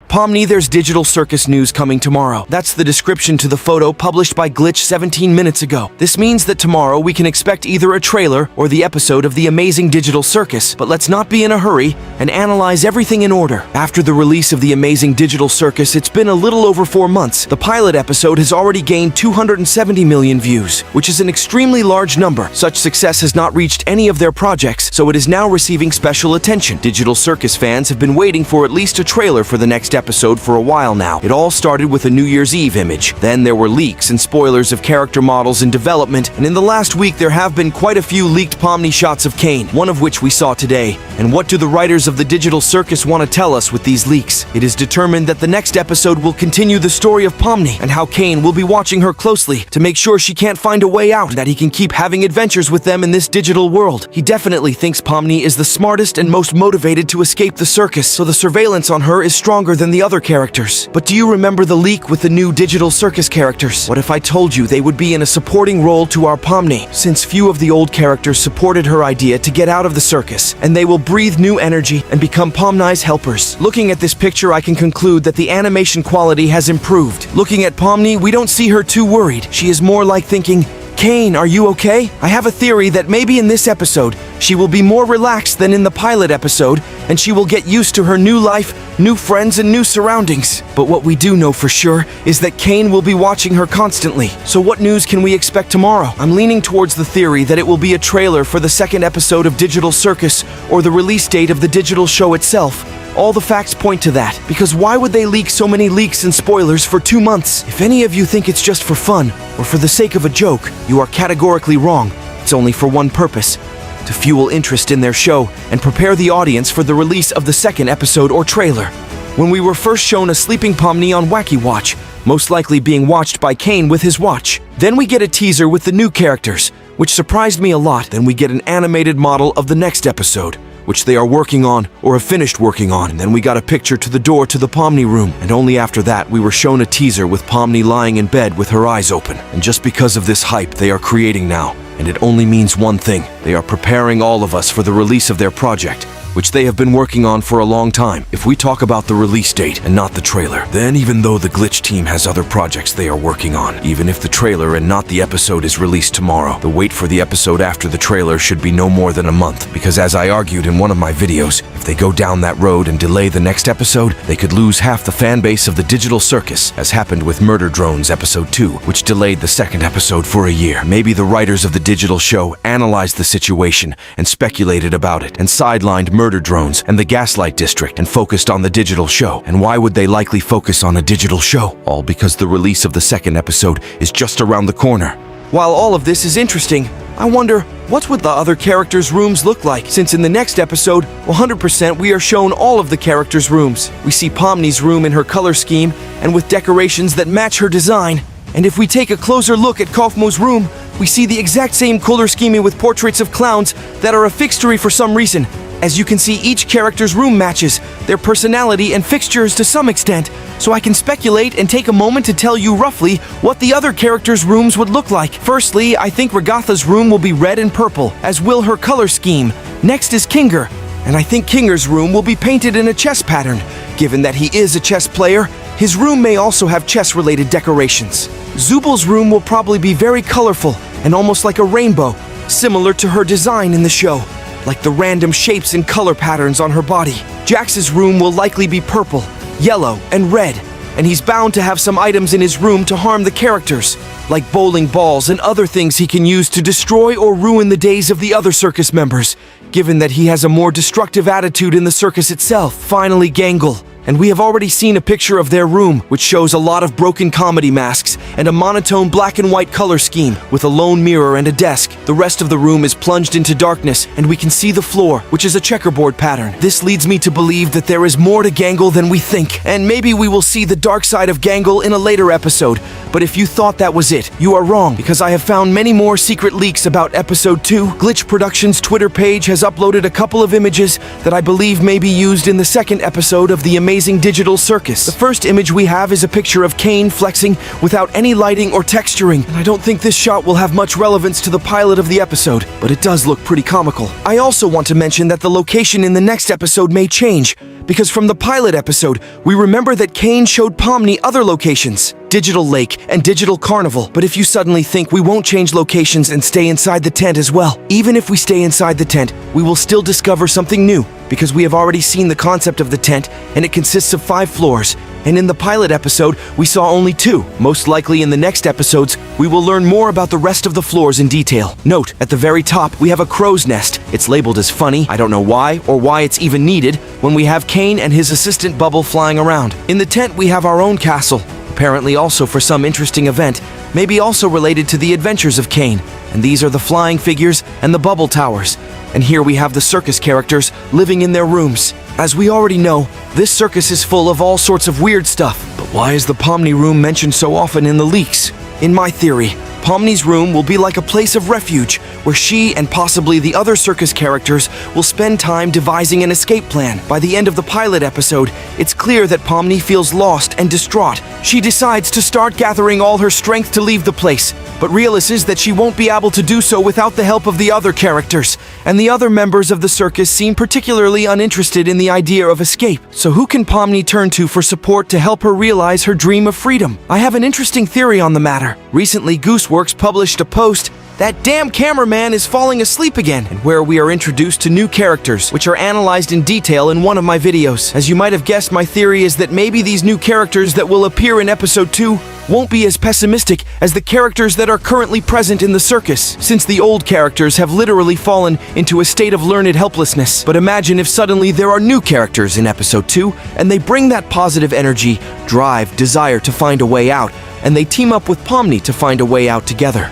Pomni, there's Digital Circus news coming tomorrow. That's the description to the photo published by Glitch 17 minutes ago. This means that tomorrow we can expect either a trailer or the episode of The Amazing Digital Circus, but let's not be in a hurry and analyze everything in order. After the release of The Amazing Digital Circus, it's been a little over 4 months. The pilot episode has already gained 270 million views, which is an extremely large number. Such success has not reached any of their projects, so it is now receiving special attention. Digital Circus fans have been waiting for at least a trailer for the next episode for a while now. It all started with a New Year's Eve image. Then there were leaks and spoilers of character models in development, and in the last week there have been quite a few leaked Pomni shots of Caine, one of which we saw today. And what do the writers of the Digital Circus want to tell us with these leaks? It is determined that the next episode will continue the story of Pomni and how Caine will be watching her closely to make sure she can't find a way out and that he can keep having adventures with them in this digital world. He definitely thinks Pomni is the smartest and most motivated to escape the circus, so the surveillance on her is stronger than the other characters. But do you remember the leak with the new Digital Circus characters? What if I told you they would be in a supporting role to our Pomni, since few of the old characters supported her idea to get out of the circus, and they will breathe new energy and become Pomni's helpers. Looking at this picture, I can conclude that the animation quality has improved. Looking at Pomni, we don't see her too worried. She is more like thinking, Caine, are you okay? I have a theory that maybe in this episode, she will be more relaxed than in the pilot episode, and she will get used to her new life, new friends, and new surroundings. But what we do know for sure is that Caine will be watching her constantly. So what news can we expect tomorrow? I'm leaning towards the theory that it will be a trailer for the second episode of Digital Circus or the release date of the digital show itself. All the facts point to that, because why would they leak so many leaks and spoilers for 2 months? If any of you think it's just for fun or for the sake of a joke, you are categorically wrong. It's only for one purpose: to fuel interest in their show and prepare the audience for the release of the second episode or trailer. When we were first shown a sleeping Pomni on Wacky Watch, most likely being watched by Caine with his watch. Then we get a teaser with the new characters, which surprised me a lot. Then we get an animated model of the next episode, which they are working on or have finished working on. And then we got a picture to the door to the Pomni room. And only after that, we were shown a teaser with Pomni lying in bed with her eyes open. And just because of this hype they are creating now, and it only means one thing: they are preparing all of us for the release of their project, which they have been working on for a long time. If we talk about the release date and not the trailer, then even though the Glitch team has other projects they are working on, even if the trailer and not the episode is released tomorrow, the wait for the episode after the trailer should be no more than a month. Because as I argued in one of my videos, if they go down that road and delay the next episode, they could lose half the fan base of the Digital Circus, as happened with Murder Drones Episode 2, which delayed the second episode for a year. Maybe the writers of the digital show analyzed the situation and speculated about it, and sidelined Murder Drones and the Gaslight District and focused on the digital show. And why would they likely focus on a digital show? All because the release of the second episode is just around the corner. While all of this is interesting, I wonder, what would the other characters' rooms look like? Since in the next episode, 100% we are shown all of the characters' rooms. We see Pomni's room in her color scheme and with decorations that match her design. And if we take a closer look at Kaufmo's room, we see the exact same color scheming with portraits of clowns that are a fixture for some reason. As you can see, each character's room matches their personality and fixtures to some extent, so I can speculate and take a moment to tell you roughly what the other characters' rooms would look like. Firstly, I think Regatha's room will be red and purple, as will her color scheme. Next is Kinger, and I think Kinger's room will be painted in a chess pattern. Given that he is a chess player, his room may also have chess-related decorations. Zubal's room will probably be very colorful and almost like a rainbow, similar to her design in the show, like the random shapes and color patterns on her body. Jax's room will likely be purple, yellow, and red, and he's bound to have some items in his room to harm the characters, like bowling balls and other things he can use to destroy or ruin the days of the other circus members, given that he has a more destructive attitude in the circus itself. Finally, Gangle. And we have already seen a picture of their room, which shows a lot of broken comedy masks and a monotone black and white color scheme with a lone mirror and a desk. The rest of the room is plunged into darkness, and we can see the floor, which is a checkerboard pattern. This leads me to believe that there is more to Gangle than we think, and maybe we will see the dark side of Gangle in a later episode. But if you thought that was it, you are wrong, because I have found many more secret leaks about Episode 2. Glitch Productions' Twitter page has uploaded a couple of images that I believe may be used in the second episode of The Amazing amazing digital circus. The first image we have is a picture of Kane flexing without any lighting or texturing, and I don't think this shot will have much relevance to the pilot of the episode, but it does look pretty comical. I also want to mention that the location in the next episode may change, because from the pilot episode, we remember that Kane showed Pomni other locations, Digital Lake and Digital Carnival. But if you suddenly think we won't change locations and stay inside the tent as well, even if we stay inside the tent, we will still discover something new, because we have already seen the concept of the tent, and it consists of 5 floors. And in the pilot episode, we saw only 2. Most likely in the next episodes, we will learn more about the rest of the floors in detail. Note, at the very top, we have a crow's nest. It's labeled as funny, I don't know why, or why it's even needed, when we have Kane and his assistant Bubble flying around. In the tent, we have our own castle, apparently also for some interesting event, maybe also related to the adventures of Kane. And these are the flying figures and the bubble towers. And here we have the circus characters living in their rooms. As we already know, this circus is full of all sorts of weird stuff. But why is the Pomni room mentioned so often in the leaks? In my theory, Pomni's room will be like a place of refuge, where she and possibly the other circus characters will spend time devising an escape plan. By the end of the pilot episode, it's clear that Pomni feels lost and distraught. She decides to start gathering all her strength to leave the place, but realizes that she won't be able to do so without the help of the other characters, and the other members of the circus seem particularly uninterested in the idea of escape. So who can Pomni turn to for support to help her realize her dream of freedom? I have an interesting theory on the matter. Recently, Gooseworks published a post, "That damn cameraman is falling asleep again," and where we are introduced to new characters, which are analyzed in detail in one of my videos. As you might have guessed, my theory is that maybe these new characters that will appear in episode 2 won't be as pessimistic as the characters that are currently present in the circus, since the old characters have literally fallen into a state of learned helplessness. But imagine if suddenly there are new characters in episode 2, and they bring that positive energy, drive, desire to find a way out, and they team up with Pomni to find a way out together.